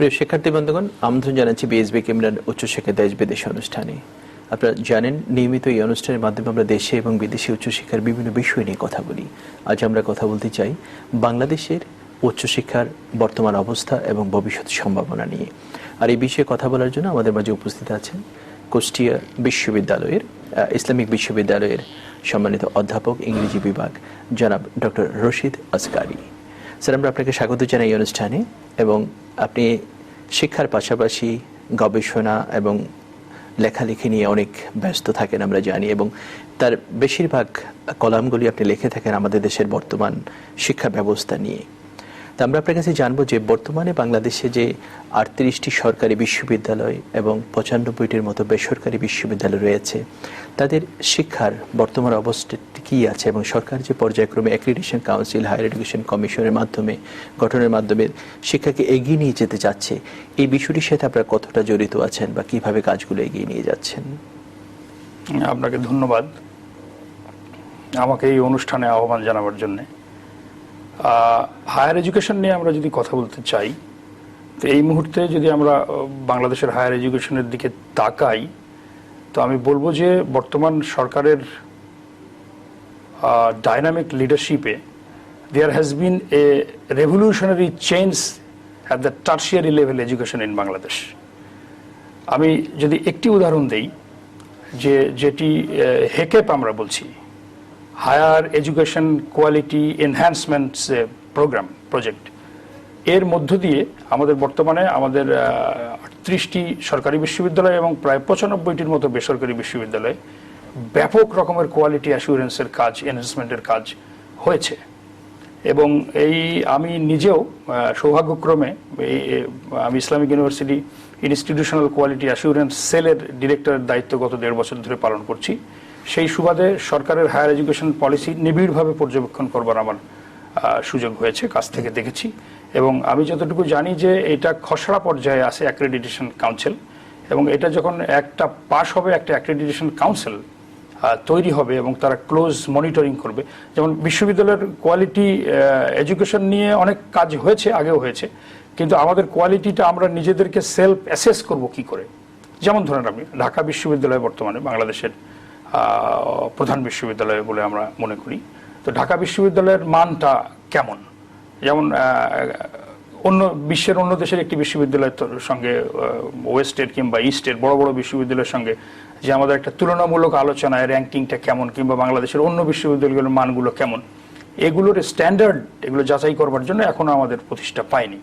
প্রিয় শিক্ষার্থী বন্ধুগণ, আমন্ত্রণ জানাচ্ছি বিএসবি কেমরান উচ্চশিক্ষা দেশ বিদেশ অনুষ্ঠানে। আপনারা জানেন, নিয়মিত এই অনুষ্ঠানের মাধ্যমে আমরা দেশে এবং বিদেশে উচ্চশিক্ষার বিভিন্ন বিষয় নিয়ে কথা বলি। আজ আমরা কথা বলতে চাই বাংলাদেশের উচ্চশিক্ষার বর্তমান অবস্থা এবং ভবিষ্যৎ সম্ভাবনা নিয়ে। আর এই বিষয়ে কথা বলার জন্য আমাদের মাঝে উপস্থিত আছেন কুষ্টিয়া বিশ্ববিদ্যালয়ের ইসলামিক বিশ্ববিদ্যালয়ের সম্মানিত অধ্যাপক ইংরেজি বিভাগ জনাব ডক্টর রশিদ আসকারী। স্যার, আমরা আপনাকে স্বাগত জানাই এই অনুষ্ঠানে। এবং আপনি শিক্ষার পাশাপাশি গবেষণা এবং লেখালেখি নিয়ে অনেক ব্যস্ত থাকেন আমরা জানি, এবং তার বেশিরভাগ কলামগুলি আপনি লিখে থাকেন আমাদের দেশের বর্তমান শিক্ষা ব্যবস্থা নিয়ে। তা আমরা আপনার কাছে জানবো যে বর্তমানে বাংলাদেশে যে 38টি সরকারি বিশ্ববিদ্যালয় এবং 95টির মতো বেসরকারি বিশ্ববিদ্যালয় রয়েছে, তাদের শিক্ষার বর্তমান অবস্থাটি কী আছে, এবং সরকার যে পর্যায়ক্রমে অ্যাক্রিডিটেশন কাউন্সিল, হায়ার এডুকেশন কমিশনের মাধ্যমে গঠনের মাধ্যমে শিক্ষাকে এগিয়ে নিয়ে যেতে চাচ্ছে, এই বিষয়টির সাথে আপনারা কতটা জড়িত আছেন বা কিভাবে কাজগুলো এগিয়ে নিয়ে যাচ্ছেন? আপনাকে ধন্যবাদ আমাকে এই অনুষ্ঠানে আহ্বান জানাবার জন্য। হায়ার এডুকেশন নিয়ে আমরা যদি কথা বলতে চাই, তো এই মুহূর্তে যদি আমরা বাংলাদেশের হায়ার এডুকেশনের দিকে তাকাই, তো আমি বলবো যে বর্তমান সরকারের ডাইনামিক লিডারশিপে there has been a revolutionary change at the tertiary level education in Bangladesh. আমি যদি একটি উদাহরণ দেই, যেটি হেকেপ আমরা বলছি, higher education quality enhancements project, এর মধ্য দিয়ে আমাদের বর্তমানে আমাদের 38টি সরকারি বিশ্ববিদ্যালয় এবং প্রায় 95টির মতো বেসরকারি বিশ্ববিদ্যালয়ে ব্যাপক রকমের কোয়ালিটি অ্যাসুরেন্সের কাজ, এনহ্যান্সমেন্টের কাজ হয়েছে। এবং আমি নিজেও সৌভাগ্যক্রমে আমি Islamic university institutional quality assurance সেলের ডিরেক্টরের দায়িত্ব গত 1.5 বছর ধরে পালন করছি। সেই সুবাদে সরকারের হায়ার এডুকেশন পলিসি নিবিড়ভাবে পর্যবেক্ষণ করবার আমার সুযোগ হয়েছে, কাছ থেকে দেখেছি। এবং আমি যতটুকু জানি যে এটা খসড়া পর্যায়ে আছে অ্যাক্রেডিটেশন কাউন্সিল, এবং এটা যখন একটা পাস হবে, একটা অ্যাক্রেডিটেশন কাউন্সিল তৈরি হবে এবং তারা ক্লোজ মনিটরিং করবে। যেমন বিশ্ববিদ্যালয়ের কোয়ালিটি এডুকেশন নিয়ে অনেক কাজ হয়েছে, আগেও হয়েছে, কিন্তু আমাদের কোয়ালিটিটা আমরা নিজেদেরকে সেলফ অ্যাসেস করব কি করে। যেমন ধরেন, আমি ঢাকা বিশ্ববিদ্যালয় বর্তমানে বাংলাদেশের প্রধান বিশ্ববিদ্যালয় বলে আমরা মনে করি। তো ঢাকা বিশ্ববিদ্যালয়ের মানটা কেমন? যেমন বিশ্বের অন্য দেশের একটি বিশ্ববিদ্যালয়ের সঙ্গে, ওয়েস্টের কিংবা ইস্টের বড় বড় বিশ্ববিদ্যালয়ের সঙ্গে যে আমাদের একটা তুলনামূলক আলোচনায় র্যাঙ্কিংটা কেমন, কিংবা বাংলাদেশের অন্য বিশ্ববিদ্যালয়গুলোর মানগুলো কেমন, এগুলোর স্ট্যান্ডার্ড, এগুলো যাচাই করবার জন্য এখনো আমাদের প্রতিষ্ঠা পায়নি।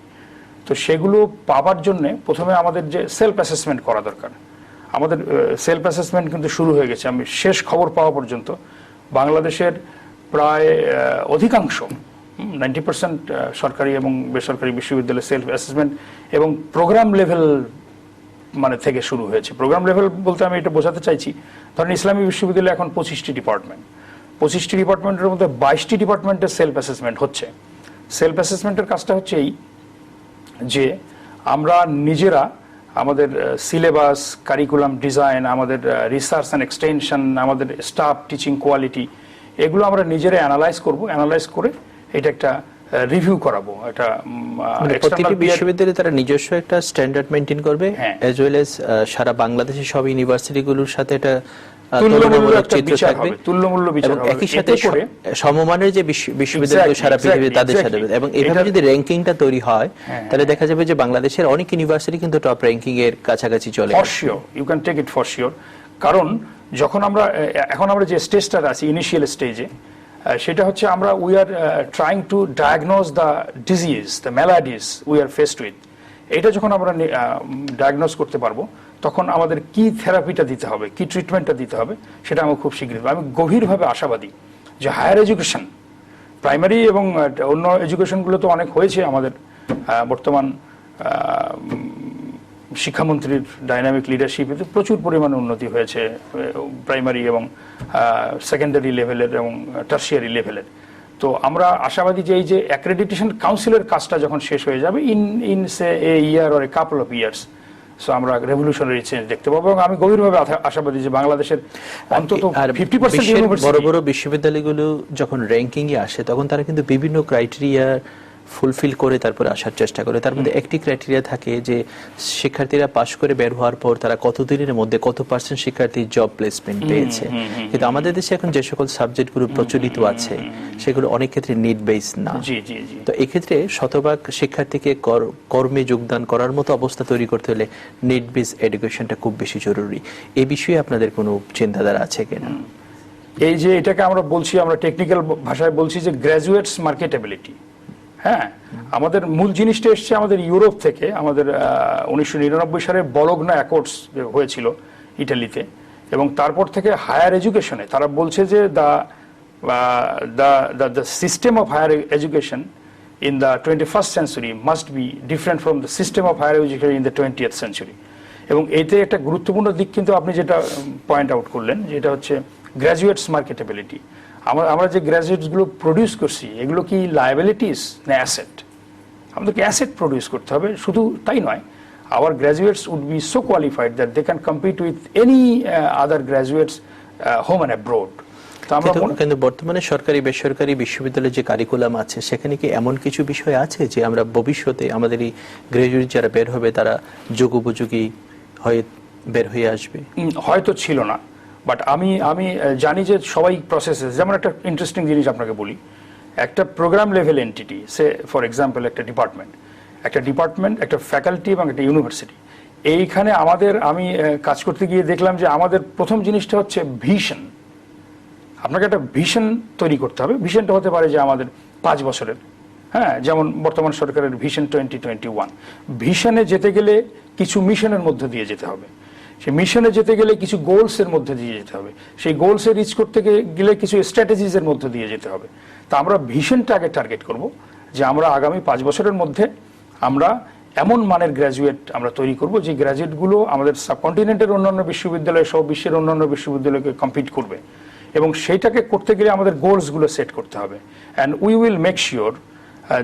তো সেগুলো পাবার জন্যে প্রথমে আমাদের যে সেলফ অ্যাসেসমেন্ট করা দরকার। আমাদের সেলফ অ্যাসেসমেন্ট কিন্তু শুরু হয়ে গেছে। আমি শেষ খবর পাওয়া পর্যন্ত বাংলাদেশের প্রায় অধিকাংশ 90% সরকারি এবং বেসরকারি বিশ্ববিদ্যালয়ের সেলফ অ্যাসেসমেন্ট এবং প্রোগ্রাম লেভেল মানে থেকে শুরু হয়েছে। প্রোগ্রাম লেভেল বলতে আমি এটা বোঝাতে চাইছি, ধরেন ইসলামী বিশ্ববিদ্যালয়ে এখন 25টি ডিপার্টমেন্ট, 25টি ডিপার্টমেন্টের মধ্যে 22টি ডিপার্টমেন্টের সেলফ অ্যাসেসমেন্ট হচ্ছে। সেলফ অ্যাসেসমেন্টের কাজটা হচ্ছে এই যে আমরা নিজেরা আমাদের সিলেবাস, কারিকুলাম ডিজাইন, আমাদের রিসার্চ অ্যান্ড এক্সটেনশন, আমাদের স্টাফ টিচিং কোয়ালিটি, এগুলো আমরা নিজেরা অ্যানালাইজ করব। অ্যানালাইজ করে এটা একটা রিভিউ করাবো। এটা প্রতিটি বিশ্ববিদ্যালয়ে তারা নিজস্ব একটা স্ট্যান্ডার্ড মেইনটেইন করবে, অ্যাজ ওয়েল এজ সারা বাংলাদেশের সব ইউনিভার্সিটিগুলোর সাথে এটা তুলনামূলক চিত্র থাকবে, তুল্যমূল্য বিচার হবে, একই সাথে সমমানের যে বিশ্ববিদ্যালয় সারা পৃথিবীতে তাদের সাথে। এবং এইভাবে যদি র্যাঙ্কিংটা তৈরি হয়, তাহলে দেখা যাবে যে বাংলাদেশের অনেক ইউনিভার্সিটি কিন্তু টপ র্যাঙ্কিং এর কাছাকাছি চলে। For sure, you can take it for sure. কারণ যখন এখন আমরা যে স্টেজটা আছি, ইনিশিয়াল স্টেজে, সেটা হচ্ছে আমরা we are trying to diagnose the disease, the maladies we are faced with. এটা যখন আমরা ডায়াগনোজ করতে পারবো, তখন আমাদের কি থেরাপিটা দিতে হবে, কি ট্রিটমেন্টটা দিতে হবে, সেটা আমার খুব শীঘ্রই। আমি গভীরভাবে আশাবাদী যে হায়ার এডুকেশন, প্রাইমারি এবং অন্য এডুকেশনগুলো তো অনেক হয়েছে। আমাদের বর্তমান শিক্ষামন্ত্রীর ডাইনামিক লিডারশিপে প্রচুর পরিমাণে উন্নতি হয়েছে প্রাইমারি এবং সেকেন্ডারি লেভেলের এবং টার্সিয়ারি লেভেলের। তো আমরা আশাবাদী যে এই যে অ্যাক্রেডিটেশন কাউন্সিলের কাজটা যখন শেষ হয়ে যাবে in say A year or a couple of years, so আমরা রেভলিউশনারি চেঞ্জ দেখতে পাবো। এবং আমি গভীরভাবে আশাবাদী যে বাংলাদেশের অন্তত 50% বড় বড় বিশ্ববিদ্যালয়গুলো যখন র্যাঙ্কিং এ আসে, তখন তারা কিন্তু বিভিন্ন ক্রাইটেরিয়া ফুলফিল করে তারপরে আসার চেষ্টা করে। তার মধ্যে একটি ক্রাইটেরিয়া থাকে যে শিক্ষার্থীরা পাশ করে বের হওয়ার পর তারা কতদিনের মধ্যে কত % শিক্ষার্থী জব প্লেসমেন্ট পেয়েছে। কিন্তু আমাদের দেশে এখন যে সকল সাবজেক্টগুলো প্রচলিত আছে সেগুলো অনেক ক্ষেত্রে নিড বেস না। তো এই ক্ষেত্রে শতভাগ শিক্ষার্থীকে কর্মে যোগদান করার মতো অবস্থা তৈরি করতে হলে নিড বেস এডুকেশনটা খুব বেশি জরুরি। এই বিষয়ে আপনাদের কোনো চিন্তাধারা আছে কিনা? এই যে এটাকে আমরা বলছি, আমরা টেকনিক্যাল ভাষায় বলছি যে গ্র্যাজুয়েটস মার্কেটেবিলিটি। হ্যাঁ, আমাদের মূল জিনিসটা এসছে আমাদের ইউরোপ থেকে। আমাদের 1999 সালে বলগনা অ্যাকর্ডস হয়েছিল ইটালিতে, এবং তারপর থেকে হায়ার এডুকেশনে তারা বলছে যে the system of higher education in the 21st century must be different from the system of higher education in the 20th century। এবং এতে একটা গুরুত্বপূর্ণ দিক কিন্তু আপনি যেটা পয়েন্ট আউট করলেন, যেটা হচ্ছে গ্র্যাজুয়েটস মার্কেটেবিলিটি। আমরা যে গ্র্যাজুয়েটসগুলো প্রডিউস করছি এগুলো কি লায়াবিলিটিস না অ্যাসেট? আমাদেরকে অ্যাসেট প্রডিউস করতে হবে। শুধু তাই নয়, our graduates would be so qualified that they can compete with any other graduates home and abroad. কিন্তু বর্তমানে সরকারি বেসরকারি বিশ্ববিদ্যালয়ের যে কারিকুলাম আছে সেখানে কি এমন কিছু বিষয় আছে যে আমরা ভবিষ্যতে আমাদের এই গ্র্যাজুয়েট যারা বের হবে তারা যোগোপযোগী হয়ে বের হয়ে আসবে? হয়তো ছিল না, বাট আমি জানি যে সবাই প্রসেসেস, যেমন একটা ইন্টারেস্টিং জিনিস আপনাকে বলি, একটা program level entity, say for example একটা ডিপার্টমেন্ট, একটা ফ্যাকাল্টি এবং একটা ইউনিভার্সিটি, এইখানে আমি কাজ করতে গিয়ে দেখলাম যে আমাদের প্রথম জিনিসটা হচ্ছে ভিশন। আপনাকে একটা ভিশন তৈরি করতে হবে। ভিশনটা হতে পারে যে আমাদের 5 বছরের, হ্যাঁ, যেমন বর্তমান সরকারের ভিশন 2021। ভিশনে যেতে গেলে কিছু মিশনের মধ্য দিয়ে যেতে হবে, সেই মিশনে যেতে গেলে কিছু গোলসের মধ্যে দিয়ে যেতে হবে, সেই গোলসে রিচ করতে গেলে কিছু স্ট্র্যাটেজিসের মধ্যে দিয়ে যেতে হবে। তা আমরা ভিশনটা আগে টার্গেট করব যে আমরা আগামী 5 বছরের মধ্যে আমরা এমন মানের গ্র্যাজুয়েট আমরা তৈরি করব যে গ্র্যাজুয়েটগুলো আমাদের সাবকন্টিনেন্টের অন্যান্য বিশ্ববিদ্যালয় সহ বিশ্বের অন্যান্য বিশ্ববিদ্যালয়কে কম্পিট করবে। এবং সেইটাকে করতে গেলে আমাদের গোলসগুলো সেট করতে হবে, and we will make sure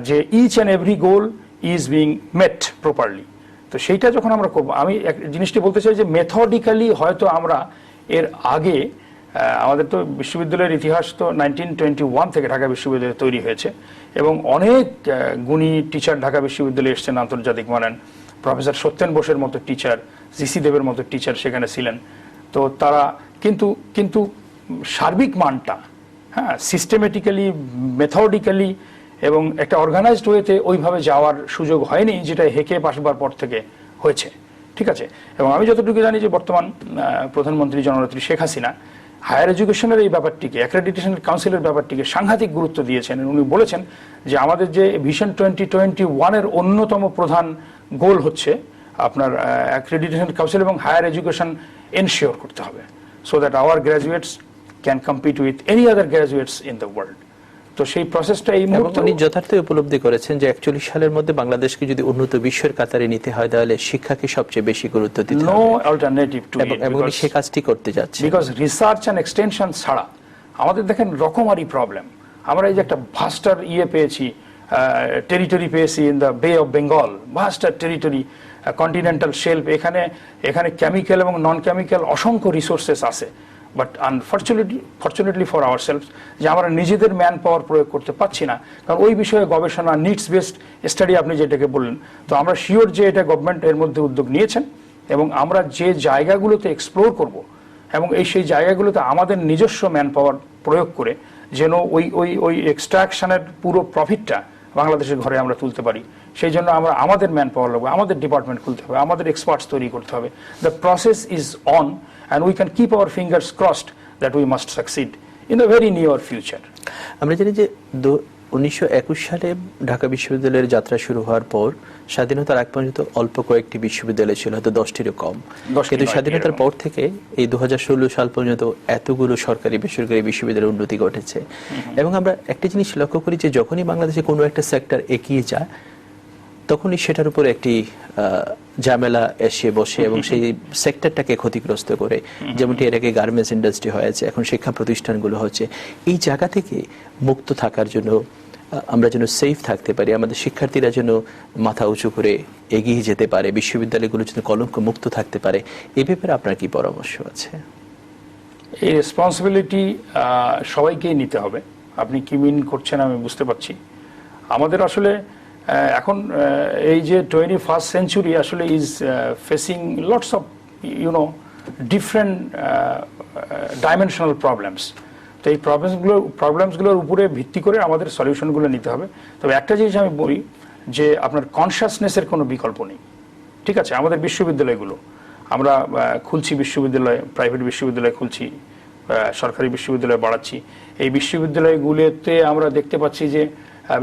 যে each and every goal is being met properly. তো সেইটা যখন আমরা করবো, আমি জিনিসটি বলতে চাই যে মেথডিক্যালি হয়তো আমরা এর আগে, আমাদের তো বিশ্ববিদ্যালয়ের ইতিহাস তো 1921 থেকে ঢাকা বিশ্ববিদ্যালয় তৈরি হয়েছে, এবং অনেক গুণী টিচার ঢাকা বিশ্ববিদ্যালয়ে এসেছেন আন্তর্জাতিক মানের। প্রফেসর সত্যেন বোসের মতো টিচার, জিসি দেবের মতো টিচার সেখানে ছিলেন। তো তারা কিন্তু সার্বিক মানটা, হ্যাঁ, সিস্টেমেটিক্যালি, মেথডিক্যালি এবং একটা অর্গানাইজড ওয়েতে ওইভাবে যাওয়ার সুযোগ হয়নি, যেটা হেকে পাশবার পর থেকে হয়েছে। ঠিক আছে, এবং আমি যতটুকু জানি যে বর্তমান প্রধানমন্ত্রী জননেত্রী শেখ হাসিনা হায়ার এডুকেশনের এই ব্যাপারটিকে, অ্যাক্রেডিটেশন কাউন্সিলের ব্যাপারটিকে সাংঘাতিক গুরুত্ব দিয়েছেন। উনি বলেছেন যে আমাদের যে ভিশন 2021-এর অন্যতম প্রধান গোল হচ্ছে আপনার অ্যাক্রেডিটেশন কাউন্সিল এবং হায়ার এডুকেশন এনশিওর করতে হবে, so that our graduates can compete with any other graduates in the world. তো সেই প্রসেসটা এই মুহূর্তে উনি যথার্থ উপলব্ধি করেছেন যে 41 সালের মধ্যে বাংলাদেশকে যদি উন্নত বিশ্বের কাতারে নিতে হয় তাহলে শিক্ষাকে সবচেয়ে বেশি গুরুত্ব দিতে হবে, নো অল্টারনেটিভ টু ইট, এবং উনি সেই কাজটি করতে যাচ্ছেন। বিকজ রিসার্চ এন্ড এক্সটেনশন ছাড়া আমাদের দেখেন রকমারি প্রবলেম। আমরা এই যে একটা ভাস্টার পেয়েছি, টেরিটরি পেয়েছি in the bay of Bengal, vaster territory, continental shelf, এখানে কেমিক্যাল এবং নন কেমিক্যাল অসংখ্য রিসোর্সেস আছে। বাট ফরচুনেটলি ফর আওয়ারসেলভস যে আমরা নিজেদের ম্যান পাওয়ার প্রয়োগ করতে পারছি না, কারণ ওই বিষয়ে গবেষণা, নিডস বেসড স্টাডি আপনি যেটাকে বললেন। তো আমরা শিওর যে এটা গভর্নমেন্ট এর মধ্যে উদ্যোগ নিয়েছেন, এবং আমরা যে জায়গাগুলোতে এক্সপ্লোর করব এবং সেই জায়গাগুলোতে আমাদের নিজস্ব ম্যান পাওয়ার প্রয়োগ করে যেন ওই এক্সট্রাকশনের পুরো প্রফিটটা বাংলাদেশের ঘরে আমরা তুলতে পারি, সেই জন্য আমরা আমাদের ম্যান পাওয়ার লাগবে, আমাদের ডিপার্টমেন্ট খুলতে হবে, আমাদের এক্সপার্টস তৈরি করতে হবে। The process is on and we can keep our fingers crossed that we must succeed in the very near future. আমরা জানি যে 1921 সালে ঢাকা বিশ্ববিদ্যালয়ের যাত্রা শুরু হওয়ার পর স্বাধীনতার আগ পর্যন্ত অল্প কয়েকটি বিশ্ববিদ্যালয় ছিল, হয়তো 10টিরও কম। কিন্তু স্বাধীনতার পর থেকে এই 2016 সাল পর্যন্ত এতগুলো সরকারি বেসরকারি বিশ্ববিদ্যালয়ের উন্নতি ঘটেছে। এবং আমরা একটা জিনিস লক্ষ্য করি যে যখনই বাংলাদেশে কোনো একটা সেক্টর এগিয়ে যায় তখনই সেটার উপর একটি ঝামেলা এসে বসে এবং সেই সেক্টরটাকে ক্ষতিগ্রস্ত করে, যেমনটি এর আগে গার্মেন্টস ইন্ডাস্ট্রি হয়েছে, এখন শিক্ষা প্রতিষ্ঠানগুলো হচ্ছে। এই জায়গা থেকে মুক্ত থাকার জন্য, আমরা যেন সেফ থাকতে পারি, আমাদের শিক্ষার্থীরা যেন মাথা উঁচু করে এগিয়ে যেতে পারে, বিশ্ববিদ্যালয়গুলো যেন কলঙ্ক মুক্ত থাকতে পারে, এই ব্যাপারে আপনার কি পরামর্শ আছে? এই রেসপন্সিবিলিটি সবাইকেই নিতে হবে। আপনি কি মিন করছেন আমি বুঝতে পারছি। আমাদের আসলে এখন এই যে 21st সেঞ্চুরি আসলে is facing lots of different dimensional problems. তো এই প্রবলেমসগুলোর উপরে ভিত্তি করে আমাদের সলিউশনগুলো নিতে হবে। তবে একটা জিনিস আমি বলি যে আপনার কনসাসনেসের কোনো বিকল্প নেই। ঠিক আছে, আমাদের বিশ্ববিদ্যালয়গুলো আমরা খুলছি, বিশ্ববিদ্যালয়, প্রাইভেট বিশ্ববিদ্যালয় খুলছি, সরকারি বিশ্ববিদ্যালয় বাড়াচ্ছি। এই বিশ্ববিদ্যালয়গুলোতে আমরা দেখতে পাচ্ছি যে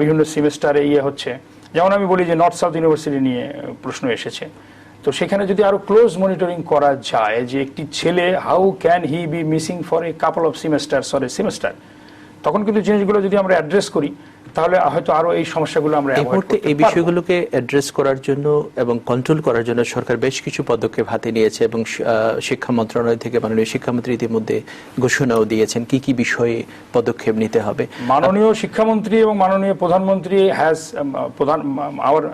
বিভিন্ন সেমেস্টারে হচ্ছে, যেমন আমি বলি যে নর্থ সাউথ ইউনিভার্সিটি নিয়ে প্রশ্ন এসেছে। তো সেখানে যদি আরো ক্লোজ মনিটরিং করা যায় যে একটি ছেলে how can he be missing for a couple of semester, তখন কিন্তু জিনিসগুলো যদি আমরা অ্যাড্রেস করি তাহলে হয়তো আরো এই সমস্যাগুলো আমরা এই মুহূর্তে এই বিষয়গুলোকে অ্যাড্রেস করার জন্য এবং কন্ট্রোল করার জন্য সরকার বেশ কিছু পদক্ষেপ হাতে নিয়েছে এবং শিক্ষা মন্ত্রণালয় থেকে মাননীয় শিক্ষামন্ত্রী ইতিমধ্যে ঘোষণাও দিয়েছেন কি কি বিষয়ে পদক্ষেপ নিতে হবে। মাননীয় শিক্ষামন্ত্রী এবং মাননীয় প্রধানমন্ত্রী our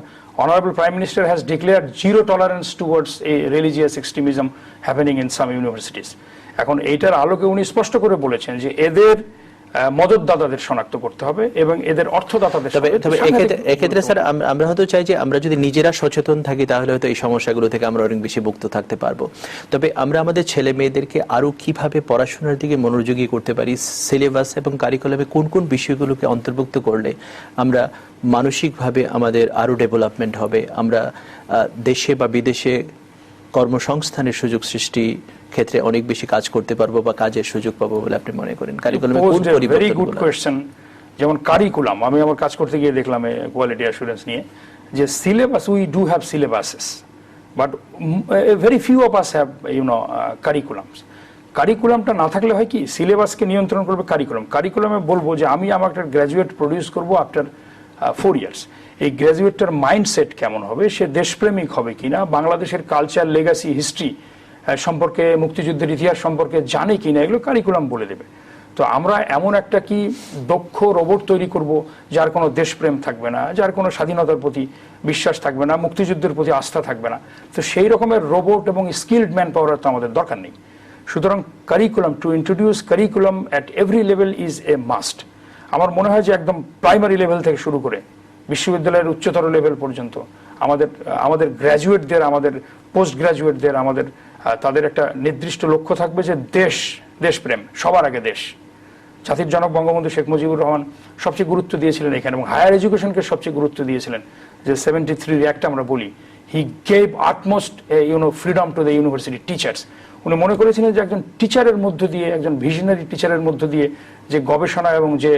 Honorable Prime Minister has declared zero tolerance towards a religious extremism happening in some universities. এখন এইটার আলোকে উনি স্পষ্ট করে বলেছেন যে এদের মদতদাতাদের শনাক্ত করতে হবে এবং এদের অর্থদাতাদের। তবে এক্ষেত্রে স্যার আমরা হয়তো চাই যে আমরা যদি নিজেরা সচেতন থাকি তাহলে হয়তো এই সমস্যাগুলো থেকে আমরা অনেক বেশি মুক্ত থাকতে পারবো। তবে আমরা আমাদের ছেলে মেয়েদেরকে আরো কিভাবে পড়াশোনার দিকে মনোযোগী করতে পারি, সিলেবাস এবং কারিকুলামে কোন কোন বিষয়গুলোকে অন্তর্ভুক্ত করলে আমরা মানসিকভাবে আমাদের আরো ডেভেলপমেন্ট হবে, আমরা দেশে বা বিদেশে কর্মসংস্থানের সুযোগ সৃষ্টি ক্ষেত্রে অনেক বেশি কাজ করতে পারবো বা কাজের সুযোগ পাবো বলে আপনি মনে করেন? কারিকুলামে কোন পরিবর্তন? Very good question. যেমন কারিকুলাম, আমি আমার কাজ করতে গিয়ে দেখলাম কোয়ালিটি অ্যাসুরেন্স নিয়ে যে syllabus, we do have syllabuses but very few of us have curriculums. কারিকুলামটা না থাকলে হয় কি, সিলেবাসকে নিয়ন্ত্রণ করবে কারিকুলামে বলবো যে আমি আমার একটা গ্র্যাজুয়েট প্রডিউস করবো আফটার 4 ইয়ার্স। এই গ্র্যাজুয়েটটার মাইন্ডসেট কেমন হবে, সে দেশপ্রেমিক হবে কিনা, বাংলাদেশের কালচার, লেগাসি, হিস্ট্রি সম্পর্কে, মুক্তিযুদ্ধের ইতিহাস সম্পর্কে জানে কিনা, এগুলো কারিকুলাম বলে দেবে। তো আমরা এমন একটা কি দক্ষ রোবট তৈরি করব যার কোনো দেশপ্রেম থাকবে না, যার কোনো স্বাধীনতার প্রতি বিশ্বাস থাকবে না, মুক্তিযুদ্ধের প্রতি আস্থা থাকবে না। তো সেই রকমের রোবট এবং স্কিলড ম্যান পাওয়ার তো আমাদের দরকার নেই। সুতরাং curriculum, to introduce curriculum at every level is a must. আমার মনে হয় যে একদম প্রাইমারি লেভেল থেকে শুরু করে বিশ্ববিদ্যালয়ের উচ্চতর লেভেল পর্যন্ত আমাদের গ্র্যাজুয়েটদের, আমাদের পোস্ট গ্র্যাজুয়েটদের, আমাদের তাদের একটা নির্দিষ্ট লক্ষ্য থাকবে যে দেশপ্রেম, সবার আগে দেশ। জাতির জনক বঙ্গবন্ধু শেখ মুজিবুর রহমান সবচেয়ে গুরুত্ব দিয়েছিলেন এখানে, এবং হায়ার এডুকেশনকে সবচেয়ে গুরুত্ব দিয়েছিলেন। যে 73 অ্যাক্ট আমরা বলি, he gave utmost freedom to the university teachers. উনি মনে করেছিলেন যে একজন টিচারের মধ্য দিয়ে, একজন ভিশনারি টিচারের মধ্য দিয়ে যে গবেষণা এবং যে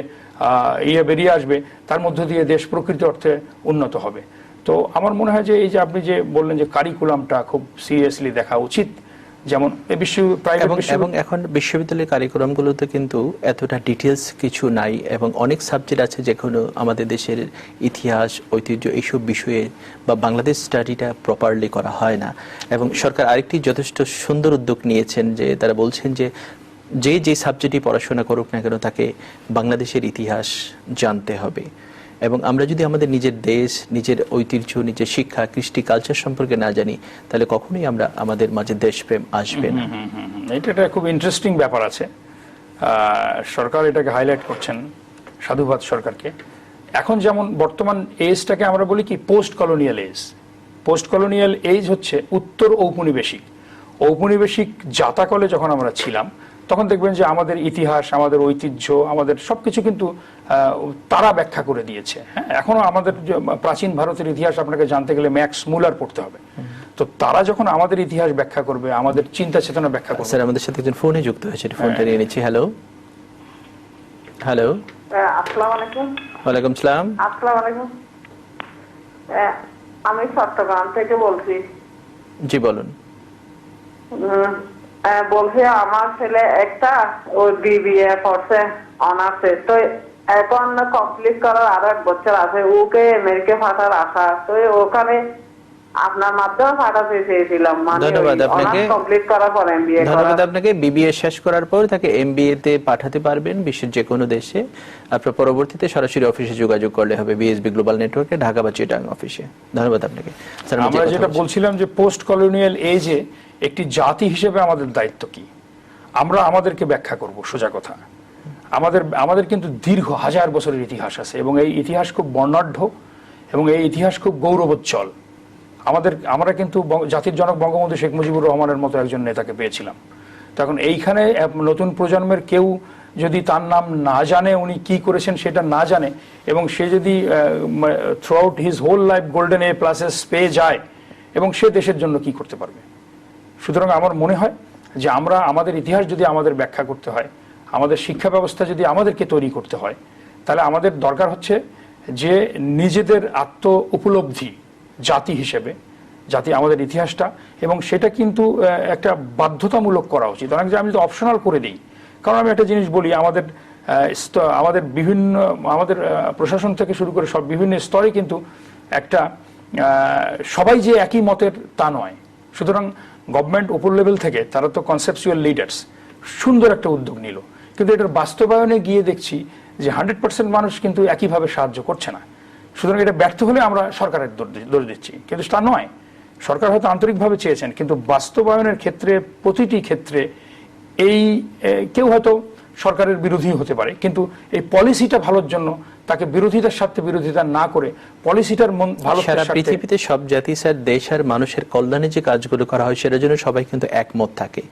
বেরিয়ে আসবে, তার মধ্য দিয়ে দেশ প্রকৃত অর্থে উন্নত হবে। তো আমার মনে হয় যে এই যে আপনি যে বললেন যে কারিকুলামটা খুব সিরিয়াসলি দেখা উচিত, যেমন এবং এখন বিশ্ববিদ্যালয়ের কারিকুলামগুলোতে কিন্তু এতটা ডিটেলস কিছু নাই এবং অনেক সাবজেক্ট আছে যেগুলো আমাদের দেশের ইতিহাস, ঐতিহ্য এইসব বিষয়ে বা বাংলাদেশ স্টাডিটা প্রপারলি করা হয় না। এবং সরকার আরেকটি যথেষ্ট সুন্দর উদ্যোগ নিয়েছেন যে তারা বলছেন যে যে সাবজেক্টই পড়াশোনা করুক না কেন তাকে বাংলাদেশের ইতিহাস জানতে হবে। এবং আমরা যদি আমাদের নিজের দেশ, নিজের ঐতিহ্য, নিজের শিক্ষা, কৃষ্টি, কালচার সম্পর্কে না জানি তাহলে কখনোই আমরা আমাদের মাঝে দেশপ্রেম আসবে না। এটা খুব ইন্টারেস্টিং ব্যাপার আছে, সরকার এটাকে হাইলাইট করছেন, সাধুবাদ সরকারকে। এখন যেমন বর্তমান এজটাকে আমরা বলি কি post colonial age. Post colonial age হচ্ছে উত্তর ঔপনিবেশিক জাতাকলে যখন আমরা ছিলাম তখন দেখবেন যে আমাদের ইতিহাস, আমাদের ঐতিহ্য, আমাদের সবকিছু কিন্তু তারা ব্যাখ্যা করে দিয়েছে। হ্যাঁ, এখনো আমাদের প্রাচীন ভারতের ইতিহাস আপনাকে জানতে গেলে ম্যাক্স মুলার পড়তে হবে। তো তারা যখন আমাদের ইতিহাস ব্যাখ্যা করবে, আমাদের চিন্তা চেতনা ব্যাখ্যা করবে। স্যার, আমাদের সাথে একজন ফোনে যুক্ত হয়েছে, ফোনটা নিয়ে নিচ্ছি। হ্যালো, আসসালামু আলাইকুম। ওয়ালাইকুম সালাম। আসসালামু আলাইকুম, আমি চট্টগ্রাম থেকে বলছি। জি বলুন। বলছি আমার ছেলে একটা ওই বিবিএ পড়ছে অনার্সে, তো এখন কমপ্লিট করার আরো 1 বছর আছে, ওকে আমেরিকা পাঠার আশা। তো ওখানে আপনার মাধ্যমে পাঠাতে চেয়েছিলাম, ধন্যবাদ আপনাকে। কমপ্লিট করার পর এমবিএ। ধন্যবাদ আপনাকে। বিবিএ শেষ করার পর তাকে এমবিএ তে পাঠাতে পারবেন বিশ্বের যে কোনো দেশে। আপনার পরবর্তীতে সরাসরি অফিসে যোগাযোগ করলে হবে, বিএসবি গ্লোবাল নেটওয়ার্কে, ঢাকা বা চিটাগাং অফিসে। ধন্যবাদ আপনাকে। স্যার, আমরা যেটা বলছিলাম যে পোস্ট কলোনিয়াল এজে একটি জাতি হিসেবে আমাদের দায়িত্ব কি, আমরা আমাদেরকে ব্যাখ্যা করব। সোজা কথা, আমাদের কিন্তু দীর্ঘ হাজার বছরের ইতিহাস আছে, এবং এই ইতিহাস খুব বর্ণাঢ্য এবং এই ইতিহাস খুব গৌরবোজ্জ্বল। আমরা কিন্তু জাতির জনক বঙ্গবন্ধু শেখ মুজিবুর রহমানের মতো একজন নেতাকে পেয়েছিলাম। তখন এইখানে নতুন প্রজন্মের কেউ যদি তার নাম না জানে, উনি কি করেছেন সেটা না জানে, এবং সে যদি throughout his whole life golden A+ পেয়ে যায়, এবং সে দেশের জন্য কি করতে পারবে? সুতরাং আমার মনে হয় যে আমাদের ইতিহাস যদি আমাদের ব্যাখ্যা করতে হয়, আমাদের শিক্ষা ব্যবস্থা যদি আমাদেরকে তৈরি করতে হয়, তাহলে আমাদের দরকার হচ্ছে যে নিজেদের আত্ম উপলব্ধি জাতি হিসেবে, জাতি আমাদের ইতিহাসটা, এবং সেটা কিন্তু একটা বাধ্যতামূলক করা উচিত। অনেক যে আমি যদি অপশনাল করে দিই, কারণ আমি একটা জিনিস বলি, আমাদের বিভিন্ন প্রশাসন থেকে শুরু করে সব বিভিন্ন স্তরে কিন্তু একটা সবাই যে একই মতের তা নয়। সুতরাং গভর্নমেন্ট উপর লেভেল থেকে তারা তো কনসেপচুয়াল লিডার্স, সুন্দর একটা উদ্যোগ নিল, কিন্তু এটার বাস্তবায়নে গিয়ে দেখছি যে 100% মানুষ কিন্তু একইভাবে সাহায্য করছে না। সুতরাং এটা ব্যর্থ হলে আমরা সরকারের দোষ দিচ্ছি, কিন্তু তা নয়। সরকার হয়তো আন্তরিকভাবে চেয়েছেন, কিন্তু বাস্তবায়নের ক্ষেত্রে প্রতিটি ক্ষেত্রে কেউ হয়তো সরকারের বিরোধী হতে পারে, কিন্তু এই পলিসিটা ভালোর জন্য তাকে বিরোধিতার সাথে বিরোধিতা না করে পলিসিটার ভালো। সারা পৃথিবীতে সব জাতি স্যার দেশ আর মানুষের কল্যাণে যে কাজগুলো করা হয় সেটার জন্য সবাই কিন্তু একমত থাকে।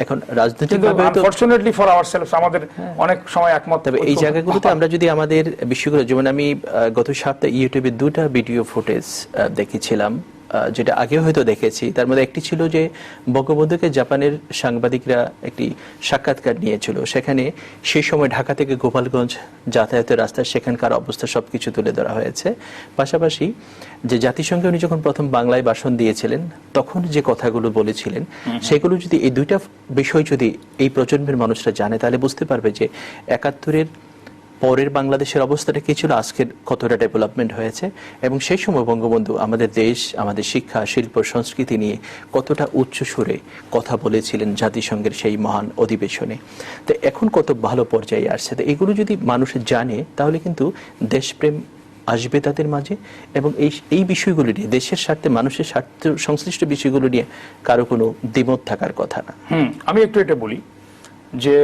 এখন রাজনৈতিকভাবে আনফরচুনেটলি ফর আওয়ারসেলভস আমাদের অনেক সময় একমত। তবে এই জায়গাগুলোতে আমরা যদি আমাদের বিষয়গুলো, যেমন আমি গত সপ্তাহে ইউটিউবে 2টা ভিডিও ফুটেজ দেখেছিলাম, যেটা আগেও হয়তো দেখেছি। তার মধ্যে একটি ছিল যে বঙ্গবন্ধুকে জাপানের সাংবাদিকরা একটি সাক্ষাৎকার নিয়েছিল, সেখানে সেই সময় ঢাকা থেকে গোপালগঞ্জ যাতায়াতের রাস্তায় সেখানকার অবস্থা সবকিছু তুলে ধরা হয়েছে। পাশাপাশি যে জাতিসংঘে উনি যখন প্রথম বাংলায় ভাষণ দিয়েছিলেন তখন যে কথাগুলো বলেছিলেন, সেগুলো যদি এই 2টা বিষয় যদি এই প্রজন্মের মানুষরা জানে, তাহলে বুঝতে পারবে যে 71-এর পরের বাংলাদেশের অবস্থাটা কি ছিল, আজকের কতটা ডেভেলপমেন্ট হয়েছে, এবং সেই সময় বঙ্গবন্ধু আমাদের দেশ, আমাদের শিক্ষা, শিল্প, সংস্কৃতি নিয়ে কতটা উচ্চ সুরে কথা বলেছিলেন জাতিসংঘের সেই মহান অধিবেশনে। তো এখন কত ভালো পর্যায়ে আসছে। তো এগুলো যদি মানুষ জানে, তাহলে কিন্তু দেশপ্রেম আসবে তাদের মাঝে, এবং এই বিষয়গুলো নিয়ে, দেশের স্বার্থে, মানুষের স্বার্থ সংশ্লিষ্ট বিষয়গুলো নিয়ে কারো কোনো দ্বিমত থাকার কথা না। আমি একটু এটা বলি যে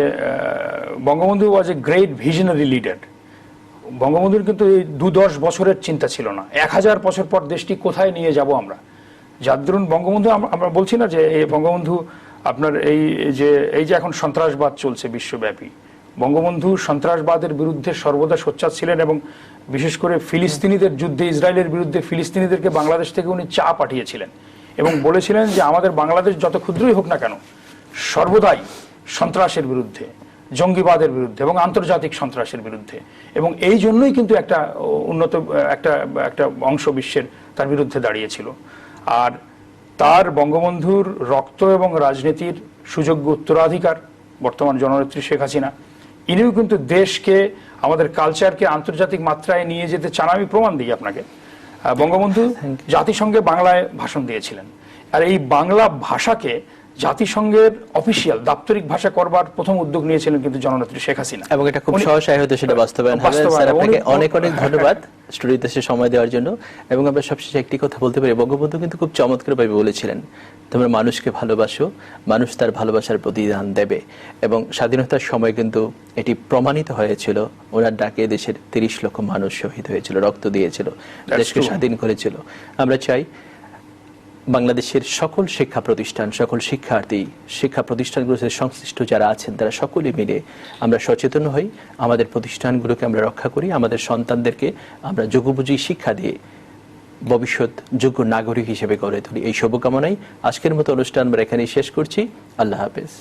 বঙ্গবন্ধু ওয়াজ এ গ্রেট ভিশনারি লিডার। বঙ্গবন্ধুর কিন্তু এই 2-10 বছরের চিন্তা ছিল না, 1000 বছর পর দেশটি কোথায় নিয়ে যাব আমরা। যার দরুন বঙ্গবন্ধু, আমরা বলছি না যে এই বঙ্গবন্ধু আপনার এই যে এখন সন্ত্রাসবাদ চলছে বিশ্বব্যাপী, বঙ্গবন্ধু সন্ত্রাসবাদের বিরুদ্ধে সর্বদা সোচ্চার ছিলেন, এবং বিশেষ করে ফিলিস্তিনিদের যুদ্ধে, ইসরায়েলের বিরুদ্ধে ফিলিস্তিনিদেরকে বাংলাদেশ থেকে উনি চা পাঠিয়েছিলেন, এবং বলেছিলেন যে আমাদের বাংলাদেশ যত ক্ষুদ্রই হোক না কেন, সর্বদাই সন্ত্রাসের বিরুদ্ধে, জঙ্গিবাদের বিরুদ্ধে এবং আন্তর্জাতিক সন্ত্রাসের বিরুদ্ধে, এবং এই জন্যই কিন্তু একটা উন্নত একটা অংশ বিশ্বের তার বিরুদ্ধে দাঁড়িয়েছিল। আর তার বঙ্গবন্ধুর রক্ত এবং রাজনীতির সুযোগ্য উত্তরাধিকার বর্তমান জননেত্রী শেখ হাসিনা, ইনিও কিন্তু দেশকে, আমাদের কালচারকে আন্তর্জাতিক মাত্রায় নিয়ে যেতে চান। আমি প্রমাণ দিই আপনাকে, বঙ্গবন্ধু জাতিসংঘে বাংলায় ভাষণ দিয়েছিলেন, আর এই বাংলা ভাষাকে জাতিসংঘের অফিসিয়াল দাপ্তরিক ভাষা করবার প্রথম উদ্যোগ নিয়েছিলেন কিন্তু জননেত্রী শেখ হাসিনা, এবং এটা খুব সহসায় হয়তো সেটা বাস্তবায়ন হবে। স্যার, আপনাকে অনেক অনেক ধন্যবাদ স্টুডিওতে এসে সময় দেওয়ার জন্য। এবং আমরা সবশেষে একটি কথা বলতে পারি, বঙ্গবন্ধু কিন্তু খুব চমৎকারভাবে বলেছিলেন, তোমরা মানুষকে ভালোবাসো, মানুষ তার ভালোবাসার প্রতিদান দেবে। এবং স্বাধীনতার সময় কিন্তু এটি প্রমাণিত হয়েছিল, ওনার ডাকে দেশের 30 লক্ষ মানুষ শহীদ হয়েছিল, রক্ত দিয়েছিল, দেশকে স্বাধীন করেছিল। আমরা চাই বাংলাদেশের সকল শিক্ষা প্রতিষ্ঠান, সকল শিক্ষার্থী, শিক্ষা প্রতিষ্ঠানগুলোতে সংশ্লিষ্ট যারা আছেন, তারা সকলে মিলে আমরা সচেতন হই, আমাদের প্রতিষ্ঠানগুলোকে আমরা রক্ষা করি, আমাদের সন্তানদেরকে আমরা যোগ্যবুঝি শিক্ষা দিয়ে ভবিষ্যৎ যোগ্য নাগরিক হিসেবে গড়ে তুলি। এই শুভকামনায় আজকের মতো অনুষ্ঠান আমরা এখানেই শেষ করছি। আল্লাহ হাফেজ।